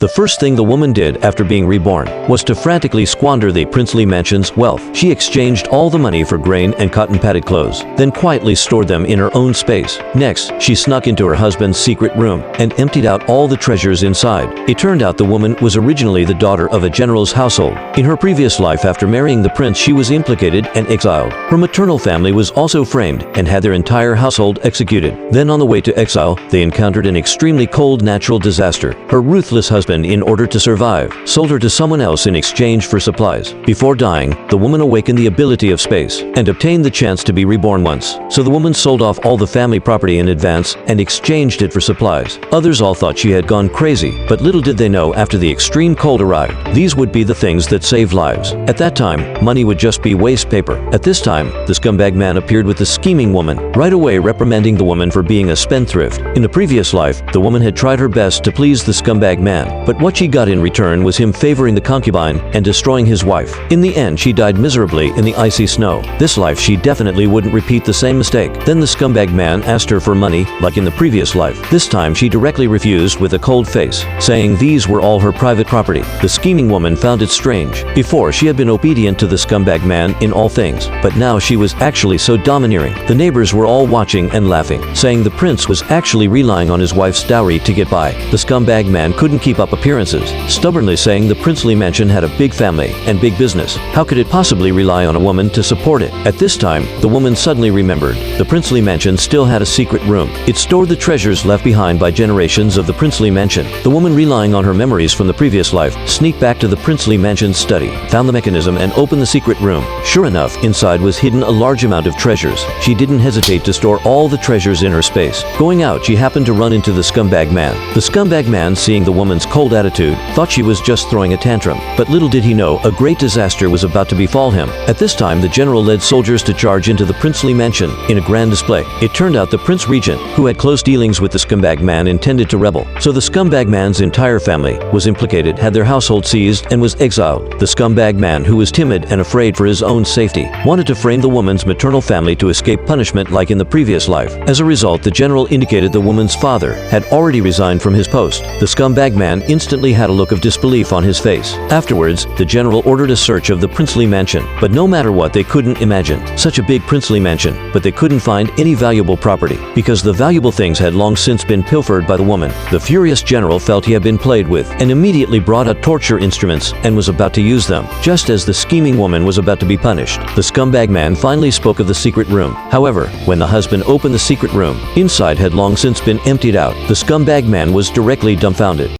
The first thing the woman did after being reborn was to frantically squander the princely mansion's wealth. She exchanged all the money for grain and cotton-padded clothes, then quietly stored them in her own space. Next, she snuck into her husband's secret room and emptied out all the treasures inside. It turned out the woman was originally the daughter of a general's household. In her previous life after marrying the prince, she was implicated and exiled. Her maternal family was also framed and had their entire household executed. Then on the way to exile, they encountered an extremely cold natural disaster. Her ruthless husband, in order to survive, sold her to someone else in exchange for supplies. Before dying, the woman awakened the ability of space and obtained the chance to be reborn once. So the woman sold off all the family property in advance and exchanged it for supplies. Others all thought she had gone crazy, but little did they know after the extreme cold arrived, these would be the things that saved lives. At that time, money would just be waste paper. At this time, the scumbag man appeared with the scheming woman, right away reprimanding the woman for being a spendthrift. In the previous life, the woman had tried her best to please the scumbag man, but what she got in return was him favoring the concubine and destroying his wife. In the end, she died miserably in the icy snow. This life, she definitely wouldn't repeat the same mistake. Then the scumbag man asked her for money, like in the previous life. This time, she directly refused with a cold face, saying these were all her private property. The scheming woman found it strange. Before, she had been obedient to the scumbag man in all things, but now she was actually so domineering. The neighbors were all watching and laughing, saying the prince was actually relying on his wife's dowry to get by. The scumbag man couldn't keep up appearances, stubbornly saying the princely mansion had a big family and big business. How could it possibly rely on a woman to support it? At this time, the woman suddenly remembered the princely mansion still had a secret room. It stored the treasures left behind by generations of the princely mansion. The woman, relying on her memories from the previous life, sneaked back to the princely mansion's study, found the mechanism and opened the secret room. Sure enough, inside was hidden a large amount of treasures. She didn't hesitate to store all the treasures in her space. Going out, she happened to run into the scumbag man. The scumbag man, seeing the woman's cold attitude, thought she was just throwing a tantrum. But little did he know, a great disaster was about to befall him. At this time, the general led soldiers to charge into the princely mansion in a grand display. It turned out the prince regent, who had close dealings with the scumbag man, intended to rebel. So the scumbag man's entire family was implicated, had their household seized, and was exiled. The scumbag man, who was timid and afraid for his own safety, wanted to frame the woman's maternal family to escape punishment like in the previous life. As a result, the general indicated the woman's father had already resigned from his post. The scumbag man instantly had a look of disbelief on his face. Afterwards, the general ordered a search of the princely mansion, but no matter what, they couldn't imagine such a big princely mansion, but they couldn't find any valuable property, because the valuable things had long since been pilfered by the woman. The furious general felt he had been played with, and immediately brought out torture instruments and was about to use them, just as the scheming woman was about to be punished. The scumbag man finally spoke of the secret room. However, when the husband opened the secret room, inside had long since been emptied out. The scumbag man was directly dumbfounded.